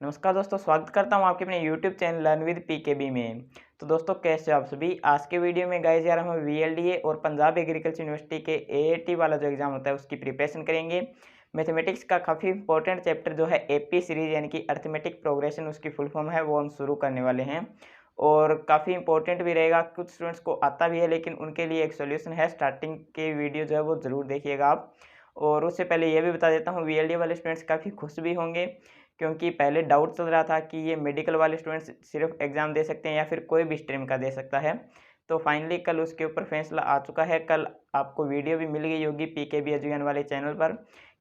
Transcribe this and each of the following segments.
नमस्कार दोस्तों, स्वागत करता हूं आपके अपने YouTube channel learn with pKb में। तो दोस्तों, कैसे हो आप सभी। आज के वीडियो में गाइस यार हम वीएलडीए और पंजाब एग्रीकल्चर यूनिवर्सिटी के एएटी वाला जो एग्ज़ाम होता है उसकी प्रिपरेशन करेंगे। मैथमेटिक्स का काफ़ी इंपॉर्टेंट चैप्टर जो है एपी सीरीज़ यानी कि अर्थमेटिक प्रोग्रेशन उसकी फुल फॉर्म है, वो हम शुरू करने वाले हैं और काफ़ी इंपॉर्टेंट भी रहेगा। कुछ स्टूडेंट्स को आता भी है लेकिन उनके लिए एक सोल्यूशन है। स्टार्टिंग के वीडियो जो है वो ज़रूर देखिएगा आप। और उससे पहले ये भी बता देता हूँ, वीएलडीए वाले स्टूडेंट्स काफ़ी खुश भी होंगे क्योंकि पहले डाउट चल रहा था कि ये मेडिकल वाले स्टूडेंट्स सिर्फ एग्ज़ाम दे सकते हैं या फिर कोई भी स्ट्रीम का दे सकता है। तो फाइनली कल उसके ऊपर फैसला आ चुका है। कल आपको वीडियो भी मिल गई होगी पीकेबी एजुकेशन वाले चैनल पर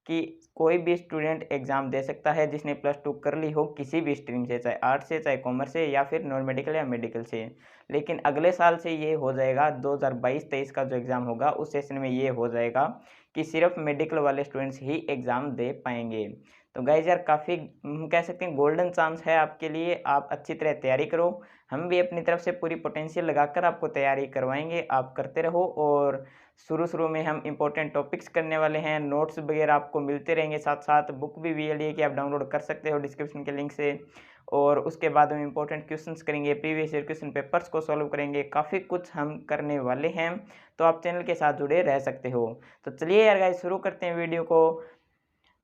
कि कोई भी स्टूडेंट एग्ज़ाम दे सकता है जिसने +2 कर ली हो किसी भी स्ट्रीम से, चाहे आर्ट्स से, चाहे कॉमर्स से या फिर नॉन मेडिकल या मेडिकल से। लेकिन अगले साल से ये हो जाएगा, 2022-23 का जो एग्ज़ाम होगा उस सेशन में ये हो जाएगा कि सिर्फ मेडिकल वाले स्टूडेंट्स ही एग्ज़ाम दे पाएंगे। तो गाइज़ यार काफ़ी कह सकते हैं गोल्डन चांस है आपके लिए। आप अच्छी तरह तैयारी करो। हम भी अपनी तरफ से पूरी पोटेंशियल लगाकर आपको तैयारी करवाएँगे, आप करते रहो। और शुरू-शुरू में हम इम्पोर्टेंट टॉपिक्स करने वाले हैं, नोट्स वगैरह आपको मिलते रहेंगे, साथ-साथ बुक भी वीएलडीए की आप डाउनलोड कर सकते हो डिस्क्रिप्शन के लिंक से। और उसके बाद हम इम्पोर्टेंट क्वेश्चंस करेंगे, प्रीवियस ईयर क्वेश्चन पेपर्स को सॉल्व करेंगे, काफ़ी कुछ हम करने वाले हैं। तो आप चैनल के साथ जुड़े रह सकते हो। तो चलिए यार गाइज़ शुरू करते हैं वीडियो को।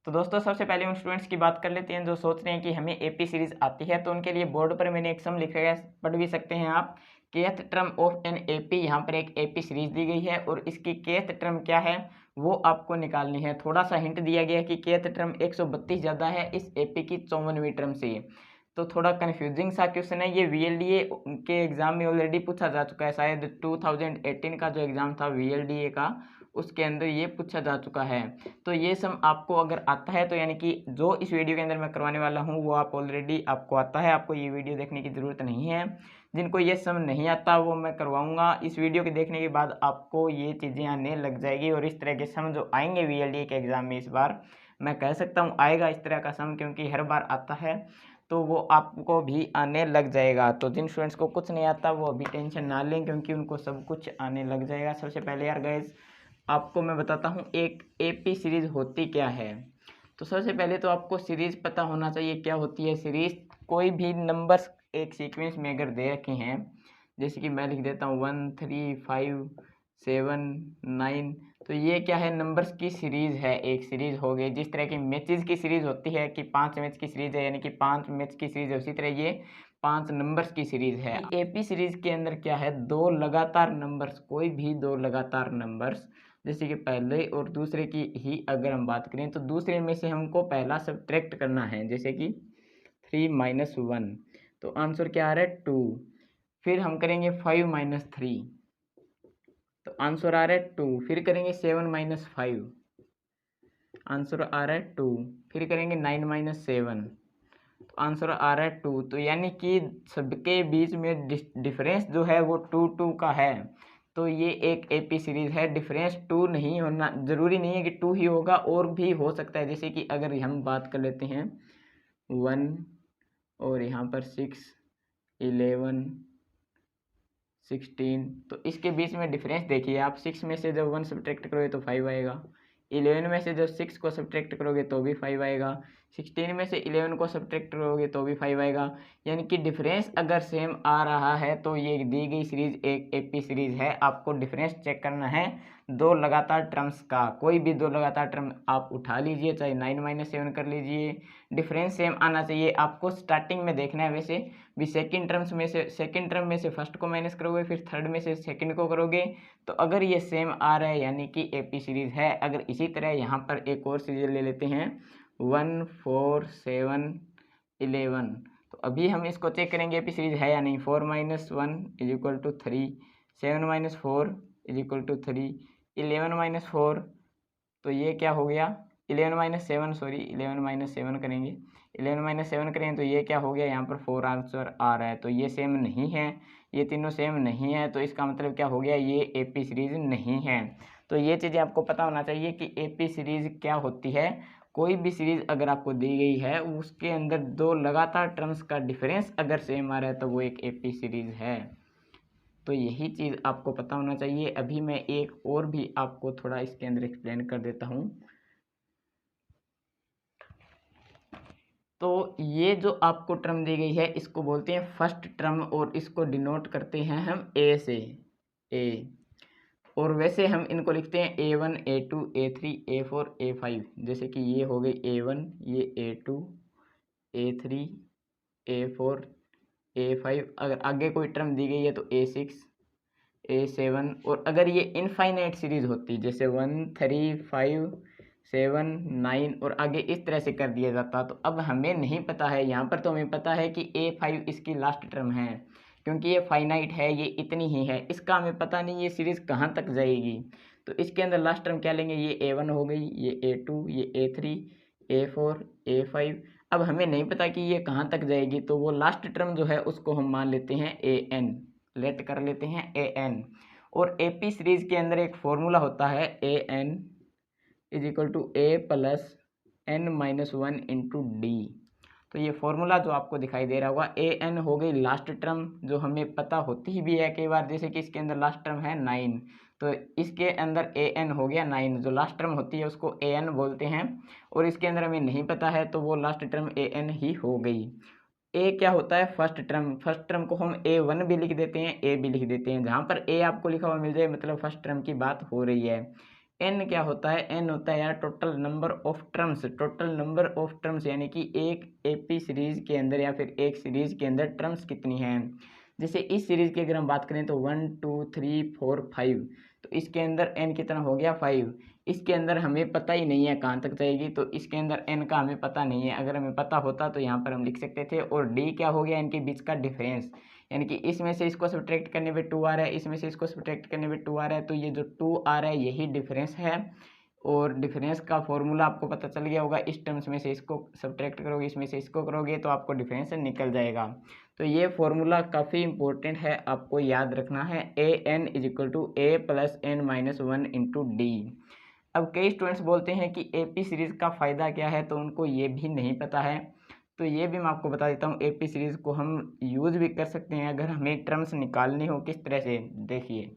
तो दोस्तों, सबसे पहले उन स्टूडेंट्स की बात कर लेते हैं जो सोच रहे हैं कि हमें एपी सीरीज आती है। तो उनके लिए बोर्ड पर मैंने एक सम लिखा है, पढ़ भी सकते हैं आप। Kth term of an AP, यहाँ पर एक एपी सीरीज दी गई है और इसकी केथ टर्म क्या है वो आपको निकालनी है। थोड़ा सा हिंट दिया गया है कि केथ टर्म 132 ज़्यादा है इस एपी की 54वीं टर्म से। तो थोड़ा कन्फ्यूजिंग सा क्वेश्चन है ये। वीएलडीए के एग्जाम में ऑलरेडी पूछा जा चुका है, शायद 2018 का जो एग्जाम था वीएलडीए का उसके अंदर ये पूछा जा चुका है। तो ये सम आपको अगर आता है तो यानी कि जो इस वीडियो के अंदर मैं करवाने वाला हूँ वो आप ऑलरेडी आपको आता है, आपको ये वीडियो देखने की ज़रूरत नहीं है। जिनको ये सम नहीं आता वो मैं करवाऊँगा। इस वीडियो के देखने के बाद आपको ये चीज़ें आने लग जाएगी और इस तरह के सम जो आएंगे वीएलडीए के एग्ज़ाम में इस बार, मैं कह सकता हूँ आएगा इस तरह का सम, क्योंकि हर बार आता है तो वो आपको भी आने लग जाएगा। तो जिन स्टूडेंट्स को कुछ नहीं आता वो अभी टेंशन ना लें क्योंकि उनको सब कुछ आने लग जाएगा। सबसे पहले यार गाइस आपको मैं बताता हूँ एक एपी सीरीज़ होती क्या है। तो सबसे पहले तो आपको सीरीज़ पता होना चाहिए क्या होती है सीरीज़। कोई भी नंबर्स एक सीक्वेंस में अगर दे रखे हैं, जैसे कि मैं लिख देता हूँ 1 3 5 7 9, तो ये क्या है, नंबर्स की सीरीज़ है, एक सीरीज़ हो गई। जिस तरह की मैचेस की सीरीज़ होती है कि 5 मैच की सीरीज़ है यानी कि 5 मैच की सीरीज़ है, उसी तरह ये 5 नंबर्स की सीरीज़ है। एपी सीरीज़ के अंदर क्या है, दो लगातार नंबर्स, कोई भी दो लगातार नंबर्स, जैसे कि पहले और दूसरे की ही अगर हम बात करें तो दूसरे में से हमको पहला सब्ट्रैक्ट करना है, जैसे कि 3 - 1, तो आंसर क्या आ रहा है 2। फिर हम करेंगे 5 - 3, तो आंसर आ रहा है 2। फिर करेंगे 7 - 5, आंसर आ रहा है 2। फिर करेंगे 9 - 7, तो आंसर आ रहा है 2। तो यानी कि सबके बीच में डिफरेंस जो है वो 2 का है। तो ये एक एपी सीरीज है। डिफरेंस 2 नहीं होना ज़रूरी नहीं है कि 2 ही होगा, और भी हो सकता है। जैसे कि अगर हम बात कर लेते हैं 1 और यहाँ पर 6 11 16, तो इसके बीच में डिफरेंस देखिए आप। 6 में से जब 1 सब्ट्रैक्ट करोगे तो 5 आएगा। 11 में से जब 6 को सब्ट्रैक्ट करोगे तो भी 5 आएगा। 16 में से 11 को सब्ट्रैक्ट करोगे तो भी 5 आएगा। यानी कि डिफरेंस अगर सेम आ रहा है तो ये दी गई सीरीज एक एपी सीरीज है। आपको डिफरेंस चेक करना है दो लगातार टर्म्स का। कोई भी दो लगातार टर्म आप उठा लीजिए, चाहे 9 - 7 कर लीजिए, डिफरेंस सेम आना चाहिए। आपको स्टार्टिंग में देखना है वैसे भी। सेकंड टर्म में से फर्स्ट को माइनस करोगे, फिर थर्ड में से सेकंड को करोगे, तो अगर ये सेम आ रहा है यानी कि एपी सीरीज है। अगर इसी तरह यहाँ पर एक और सीरीज ले लेते हैं 1 4 7 11, तो अभी हम इसको चेक करेंगे एपी सीरीज है या नहीं। 4 - 1 = 3, 7 - 4 = 3, 11 - 4, तो ये क्या हो गया 11 - 7, सॉरी 11 - 7 करेंगे। 11 - 7 करें तो ये क्या हो गया, यहाँ पर 4 आंसर आ रहा है। तो ये सेम नहीं है, ये तीनों सेम नहीं है, तो इसका मतलब क्या हो गया, ये एपी सीरीज नहीं है। तो ये चीज़ें आपको पता होना चाहिए कि एपी सीरीज क्या होती है। कोई भी सीरीज अगर आपको दी गई है उसके अंदर दो लगातार टर्म्स का डिफरेंस अगर सेम आ रहा है तो वो एक एपी सीरीज है। तो यही चीज़ आपको पता होना चाहिए। अभी मैं एक और भी आपको थोड़ा इसके अंदर एक्सप्लेन कर देता हूँ। तो ये जो आपको टर्म दी गई है इसको बोलते हैं फर्स्ट टर्म और इसको डिनोट करते हैं हम ए से, ए। और वैसे हम इनको लिखते हैं A1 A2 A3 A4 A5। जैसे कि ये हो गई A1, ये A2 A3 A4 A5। अगर आगे कोई टर्म दी गई है तो A6 A7। और अगर ये इनफाइनाइट सीरीज होती जैसे 1 3 5 7 9 और आगे इस तरह से कर दिया जाता, तो अब हमें नहीं पता है। यहाँ पर तो हमें पता है कि A5 इसकी लास्ट टर्म है, क्योंकि ये फाइनाइट है, ये इतनी ही है। इसका हमें पता नहीं ये सीरीज़ कहाँ तक जाएगी। तो इसके अंदर लास्ट टर्म क्या लेंगे, ये A1 हो गई, ये A2, ये A3 A4 A5। अब हमें नहीं पता कि ये कहाँ तक जाएगी, तो वो लास्ट टर्म जो है उसको हम मान लेते हैं AN, लेट कर लेते हैं AN। और AP सीरीज़ के अंदर एक फॉर्मूला होता है AN is equal to A plus N-1 into D. तो ये फॉर्मूला जो आपको दिखाई दे रहा होगा, AN हो गई लास्ट टर्म जो हमें पता होती ही भी है कई बार, जैसे कि इसके अंदर लास्ट टर्म है 9, तो इसके अंदर AN हो गया 9। जो लास्ट टर्म होती है उसको AN बोलते हैं, और इसके अंदर हमें नहीं पता है तो वो लास्ट टर्म AN ही हो गई। ए क्या होता है, फर्स्ट टर्म। फर्स्ट टर्म को हम A1 भी लिख देते हैं, A भी लिख देते हैं। जहाँ पर A आपको लिखा हुआ मिल जाए मतलब फर्स्ट टर्म की बात हो रही है। एन क्या होता है, एन होता है यार total number of terms. Total number of terms यानी कि एक एपी सीरीज के अंदर या फिर एक सीरीज के अंदर टर्म्स कितनी हैं। जैसे इस सीरीज की अगर हम बात करें तो 1 2 3 4 5, तो इसके अंदर एन कितना हो गया 5। इसके अंदर हमें पता ही नहीं है कहाँ तक जाएगी, तो इसके अंदर एन का हमें पता नहीं है। अगर हमें पता होता तो यहाँ पर हम लिख सकते थे। और डी क्या हो गया, इनके बीच का डिफरेंस, यानी कि इसमें से इसको सब्ट्रैक्ट करने पे 2 आ रहा है, इसमें से इसको सब्ट्रैक्ट करने पे 2 आ रहा है, तो ये जो 2 आ रहा है यही डिफरेंस है। और डिफरेंस का फॉर्मूला आपको पता चल गया होगा, इस टर्म्स में से इसको सब्ट्रैक्ट करोगे, इसमें से इसको करोगे तो आपको डिफरेंस निकल जाएगा। तो ये फॉर्मूला काफ़ी इंपॉर्टेंट है, आपको याद रखना है। AN is equal to A plus N-1 into D. अब कई स्टूडेंट्स बोलते हैं कि AP सीरीज़ का फ़ायदा क्या है, तो उनको ये भी नहीं पता है। तो ये भी मैं आपको बता देता हूँ। AP सीरीज़ को हम यूज़ भी कर सकते हैं अगर हमें टर्म्स निकालनी हो। किस तरह से, देखिए।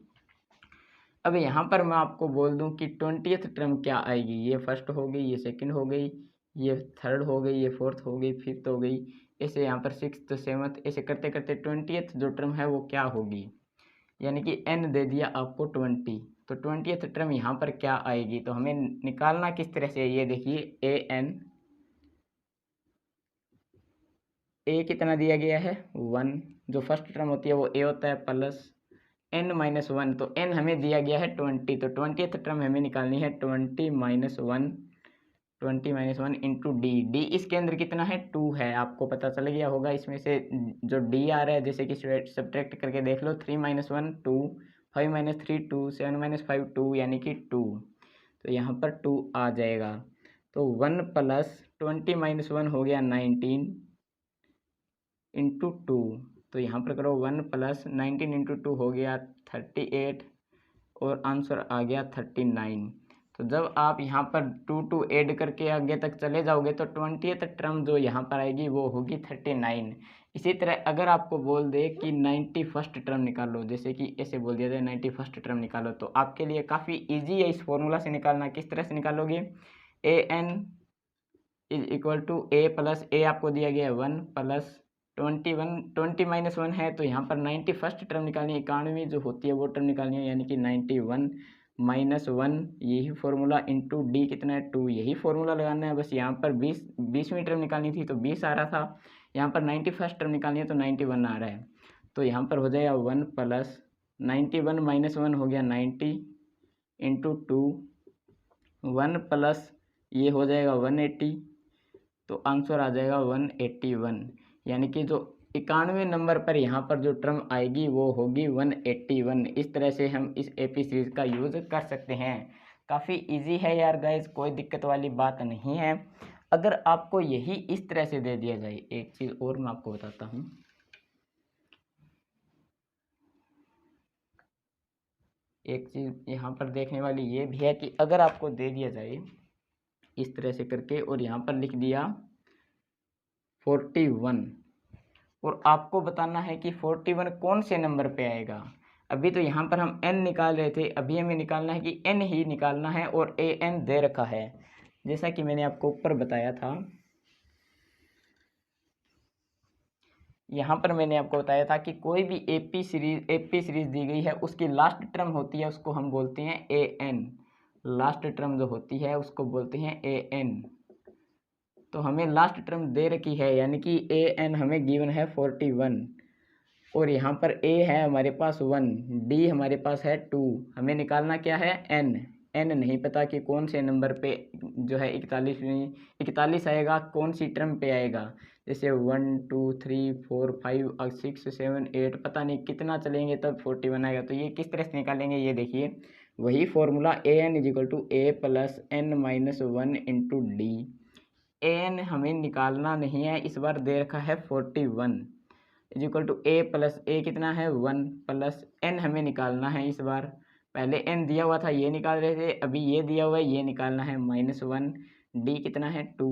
अब यहाँ पर मैं आपको बोल दूँ कि 20th टर्म क्या आएगी। ये फर्स्ट हो गई, ये सेकंड हो गई, ये थर्ड हो गई, ये फोर्थ हो गई, फिफ्थ हो गई, ऐसे यहाँ पर सिक्स्थ सेवन्थ, ऐसे करते करते 20th जो टर्म है वो क्या होगी, यानी कि n दे दिया आपको 20। तो 20th टर्म यहाँ पर क्या आएगी, तो हमें निकालना किस तरह से, ये देखिए AN, A कितना दिया गया है 1, जो फर्स्ट टर्म होती है वो A होता है, प्लस N-1, तो n हमें दिया गया है 20, तो 20th टर्म हमें निकालनी है 20-1 इंटू डी। डी इसके अंदर कितना है 2 है, आपको पता चल गया होगा। इसमें से जो डी आ रहा है जैसे कि सब्ट्रैक्ट करके देख लो, 3-1 2, 5-3 2, 7-5 2, यानी कि 2। तो यहाँ पर 2 आ जाएगा। तो 1 प्लस 20-1 हो गया 19 इंटू 2। तो यहाँ पर करो 1 प्लस 19 इंटू 2 हो गया 38, और आंसर आ गया 39। तो जब आप यहाँ पर 2 ऐड करके आगे तक चले जाओगे तो 20th टर्म जो यहाँ पर आएगी वो होगी 39। इसी तरह अगर आपको बोल दे कि 91st टर्म निकालो, जैसे कि ऐसे बोल दिया जाए 91st टर्म निकालो, तो आपके लिए काफ़ी ईजी है इस फॉर्मूला से निकालना। किस तरह से निकालोगे, AN is equal to A plus A आपको दिया गया है 1 प्लस 20-1 है, तो यहाँ पर 91st टर्म निकालनी है, 91 जो होती है वो टर्म निकालनी है, यानी कि 91-1 यही फॉर्मूला इंटू डी कितना है 2, यही फॉर्मूला लगाना है। बस यहाँ पर 20वीं टर्म निकालनी थी तो 20 आ रहा था, यहाँ पर 91st टर्म निकालनी है तो 91 आ रहा है। तो यहाँ पर हो जाएगा 1 प्लस 91-1 हो गया 90 इंटू 2, 1 प्लस ये हो जाएगा 180, तो आंसर आ जाएगा 181। यानी कि जो 91 नंबर पर यहाँ पर जो टर्म आएगी वो होगी 181। इस तरह से हम इस AP सीरीज़ का यूज़ कर सकते हैं। काफ़ी इजी है यार गाइज, कोई दिक्कत वाली बात नहीं है। अगर आपको यही इस तरह से दे दिया जाए, एक चीज़ और मैं आपको बताता हूँ। एक चीज़ यहाँ पर देखने वाली ये भी है कि अगर आपको दे दिया जाए इस तरह से करके और यहाँ पर लिख दिया 41, और आपको बताना है कि 41 कौन से नंबर पे आएगा। अभी तो यहाँ पर हम n निकाल रहे थे, अभी हमें निकालना है कि n ही निकालना है, और AN दे रखा है जैसा कि मैंने आपको ऊपर बताया था। यहाँ पर मैंने आपको बताया था कि कोई भी एपी सीरीज दी गई है, उसकी लास्ट टर्म होती है उसको हम बोलते हैं ए एन। लास्ट टर्म जो होती है उसको बोलते हैं ए एन। तो हमें लास्ट टर्म दे रखी है, यानी कि ए एन हमें गिवन है 41, और यहाँ पर ए है हमारे पास 1, डी हमारे पास है 2। हमें निकालना क्या है, एन। एन नहीं पता कि कौन से नंबर पे जो है 41 आएगा, कौन सी टर्म पे आएगा। जैसे 1 2 3 4 5 और 6 7 8 पता नहीं कितना चलेंगे तब 41 आएगा। तो ये किस तरह से निकालेंगे, ये देखिए वही formula A N is equal to A plus N minus 1 into D. A N हमें निकालना नहीं है, इस बार दे रखा है 41 is equal to A plus A कितना है 1 प्लस एन हमें निकालना है इस बार। पहले एन दिया हुआ था ये निकाल रहे थे, अभी ये दिया हुआ है ये निकालना है -1। डी कितना है 2।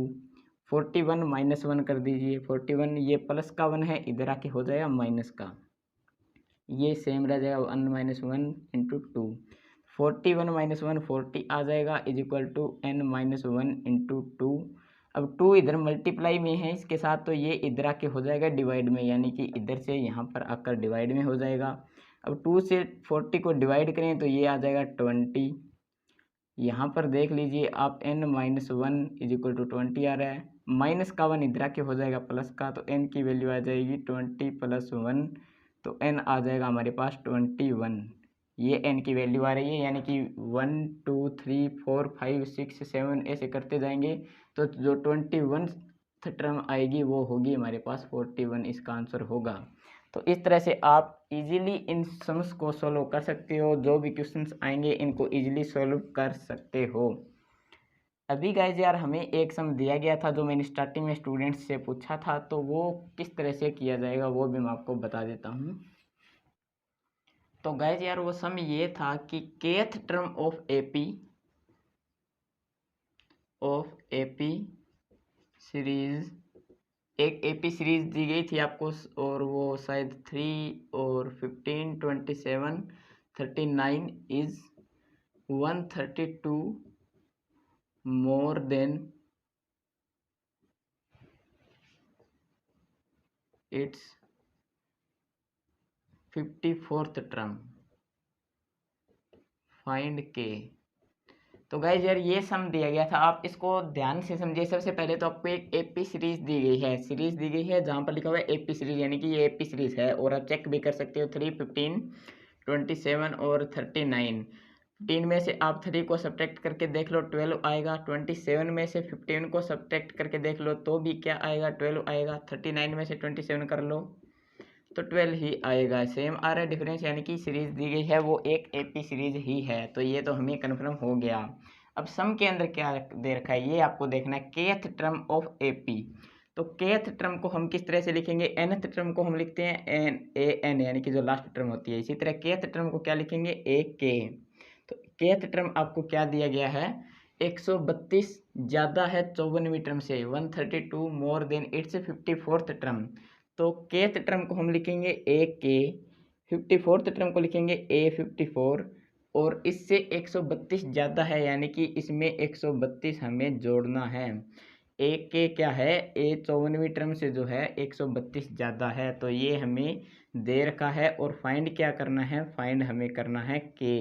41 -1 कर दीजिए, 41 ये प्लस का 1 है, इधर आके हो जाएगा माइनस का, ये सेम रह जाएगा 1 -1 इंटू 2। 41 -1 40 आ जाएगा is equal to n -1 into 2। अब 2 इधर मल्टीप्लाई में है इसके साथ, तो ये इधर आके हो जाएगा डिवाइड में, यानी कि इधर से यहाँ पर आकर डिवाइड में हो जाएगा। अब 2 से 40 को डिवाइड करें तो ये आ जाएगा 20। यहाँ पर देख लीजिए आप n -1 इज इक्वल टू 20 आ रहा है, माइनस का 1 इधर आके हो जाएगा प्लस का, तो n की वैल्यू आ जाएगी 20 + 1, तो n आ जाएगा हमारे पास 21। ये n की वैल्यू आ रही है, यानी कि 1 2 3 4 5 6 7 ऐसे करते जाएंगे, तो जो 21 टर्म आएगी वो होगी हमारे पास 41, इसका आंसर होगा। तो इस तरह से आप इजीली इन सम्स को सॉल्व कर सकते हो, जो भी क्वेश्चंस आएंगे इनको इजीली सॉल्व कर सकते हो। अभी गाइज यार हमें एक सम दिया गया था जो मैंने स्टार्टिंग में स्टूडेंट्स से पूछा था, तो वो किस तरह से किया जाएगा वो भी मैं आपको बता देता हूँ। तो गाइज यार वो सम ये था कि kth term of AP series, एक एपी सीरीज दी गई थी आपको, और वो शायद 3 और 15 27 39 is 132 more than it's 54th term, find के। तो गाइज यार ये सम दिया गया था, आप इसको ध्यान से समझिए। सबसे पहले तो आपको एक एपी सीरीज दी गई है, जहाँ पर लिखा हुआ है एपी सीरीज, यानी कि ये एपी सीरीज है, और आप चेक भी कर सकते हो 3 15 27 और 39। 15 में से आप 3 को सब्ट्रैक्ट करके देख लो 12 आएगा, 27 में से 15 को सब्ट्रैक्ट करके देख लो तो भी क्या आएगा 12 आएगा, 39 में से 27 कर लो तो 12 ही आएगा। सेम आ रहा है डिफरेंस, यानी कि सीरीज दी गई है वो एक एपी सीरीज ही है, तो ये तो हमें कन्फर्म हो गया। अब सम के अंदर क्या दे रखा है ये आपको देखना है, kth टर्म ऑफ एपी। तो kth टर्म को हम किस तरह से लिखेंगे, nth टर्म को हम लिखते हैं एन ए एन, यानी कि जो लास्ट टर्म होती है। इसी तरह kth टर्म को क्या लिखेंगे, ए के। तो kth टर्म आपको क्या दिया गया है, 132 ज़्यादा है 54वीं टर्म से, 132 more than it's 54th term. तो kth टर्म को हम लिखेंगे ए के, 54th टर्म को लिखेंगे ए 54, और इससे 132 ज़्यादा है, यानी कि इसमें 132 हमें जोड़ना है। ए के क्या है, ए 54वीं टर्म से जो है 132 ज़्यादा है, तो ये हमें दे रखा है। और फाइंड क्या करना है, फाइंड हमें करना है के।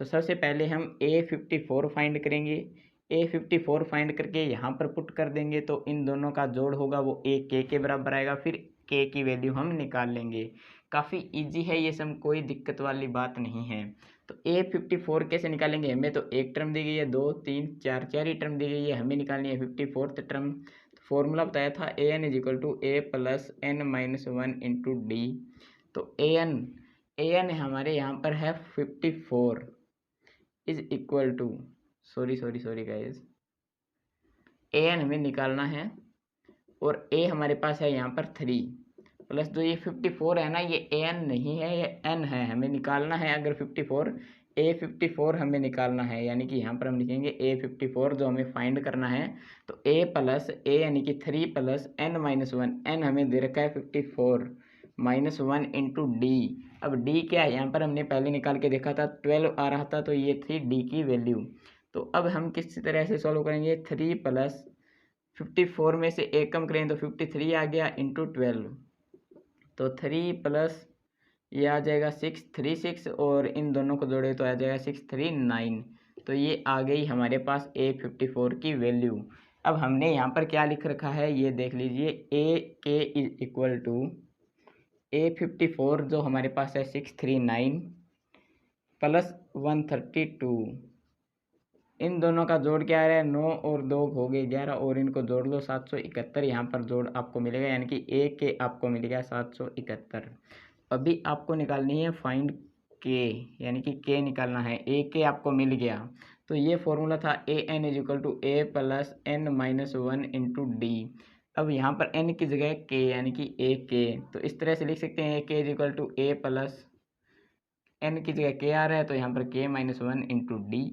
तो सबसे पहले हम A54 फाइंड करेंगे, A54 फाइंड करके यहाँ पर पुट कर देंगे, तो इन दोनों का जोड़ होगा वो ए के बराबर आएगा, फिर के की वैल्यू हम निकाल लेंगे। काफ़ी इजी है ये सम, कोई दिक्कत वाली बात नहीं है। तो A54 कैसे निकालेंगे, हमें तो एक टर्म दी गई है, 2 3 4 4 ही टर्म दी गई है, हमें निकालनी है 54th टर्म। तो फॉर्मूला बताया था an is equal to A plus N minus 1 into D. तो an हमारे यहाँ पर है 54 is equal to, sorry guys, an हमें निकालना है, और a हमारे पास है यहाँ पर 3 प्लस जो ये 54 है ना, ये an नहीं है, ये n है, हमें निकालना है अगर 54, A54 हमें निकालना है, यानी कि यहाँ पर हम लिखेंगे A54 जो हमें फाइंड करना है। तो a प्लस a यानी कि 3 प्लस n माइनस 1, n हमें दे रखा है 54 माइनस 1 इंटू डी। अब डी क्या है, यहाँ पर हमने पहले निकाल के देखा था 12 आ रहा था, तो ये थी डी की वैल्यू। तो अब हम किस तरह से सॉल्व करेंगे, 3 प्लस 54 में से एक कम करें तो 53 आ गया इंटू 12, तो 3 प्लस ये आ जाएगा 636 और इन दोनों को जोड़े तो आ जाएगा 639। तो ये आ गई हमारे पास A54 की वैल्यू। अब हमने यहाँ पर क्या लिख रखा है ये देख लीजिए, AK is equal to A54 जो हमारे पास है 639 प्लस 132। इन दोनों का जोड़ क्या आ रहा है, 9 और 2 हो गए 11 और इनको जोड़ लो 771। यहाँ पर जोड़ आपको मिलेगा, यानी कि AK आपको मिल गया 771। अभी आपको निकालनी है फाइंड के, यानी कि के निकालना है। AK आपको मिल गया, तो ये फॉर्मूला था AN is equal to A plus N minus 1 into D. अब यहाँ पर N की जगह K यानी कि AK, तो इस तरह से लिख सकते हैं AK is equal to A plus N की जगह K आ रहा है तो यहाँ पर K माइनस 1 इंटू डी।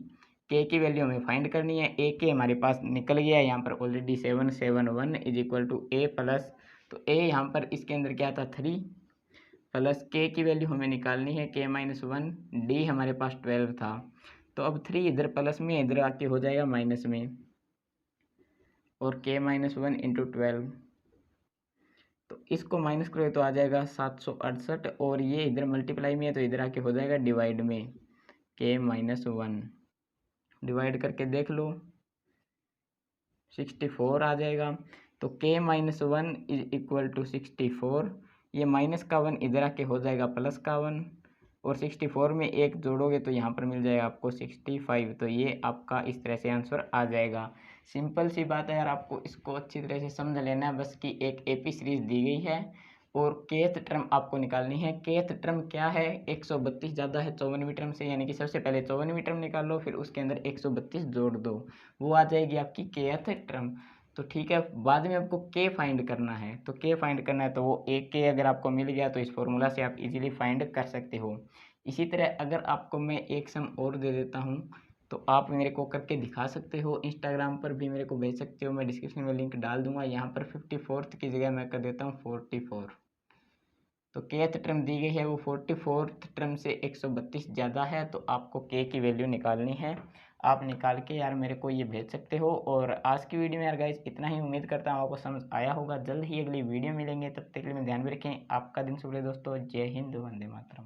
के की वैल्यू हमें फाइंड करनी है। AK हमारे पास निकल गया है यहाँ पर already 771 is equal to A plus, तो A यहाँ पर इसके अंदर क्या था 3 प्लस के की वैल्यू हमें निकालनी है K माइनस 1, डी हमारे पास 12 था। तो अब 3 इधर प्लस में इधर आके हो जाएगा माइनस में, और K माइनस 1 इंटू 12, तो इसको माइनस करोगे तो आ जाएगा 768 और ये इधर मल्टीप्लाई में है तो इधर आके हो जाएगा डिवाइड में, K माइनस 1 डिवाइड करके देख लो 64 आ जाएगा। तो K minus 1 is equal to 64, ये माइनस का 1 इधर आके हो जाएगा प्लस का 1 और 64 में एक जोड़ोगे तो यहाँ पर मिल जाएगा आपको 65। तो ये आपका इस तरह से आंसर आ जाएगा। सिंपल सी बात है यार, आपको इसको अच्छी तरह से समझ लेना है बस कि एक AP सीरीज दी गई है और केथ टर्म आपको निकालनी है। केथ टर्म क्या है, 132 ज़्यादा है 54वीं टर्म से, यानी कि सबसे पहले 54वीं टर्म निकालो फिर उसके अंदर 132 जोड़ दो, वो आ जाएगी आपकी केथ टर्म। तो ठीक है, बाद में आपको के फाइंड करना है, तो के फाइंड करना है तो वो एक के अगर आपको मिल गया तो इस फॉर्मूला से आप इजीली फाइंड कर सकते हो। इसी तरह अगर आपको मैं एक सम और दे देता हूँ तो आप मेरे को करके दिखा सकते हो, इंस्टाग्राम पर भी मेरे को भेज सकते हो, मैं डिस्क्रिप्शन में लिंक डाल दूंगा। यहाँ पर 54th की जगह मैं कर देता हूँ 44। तो केथ टर्म दी गई है वो 44th टर्म से 132 ज़्यादा है, तो आपको के की वैल्यू निकालनी है। आप निकाल के यार मेरे को ये भेज सकते हो। और आज की वीडियो में यार गाइस इतना ही, उम्मीद करता हूँ आपको समझ आया होगा। जल्द ही अगली वीडियो मिलेंगे, तब तक के लिए ध्यान में रखें। आपका दिन शुभ रहे दोस्तों। जय हिंद, वंदे मातरम।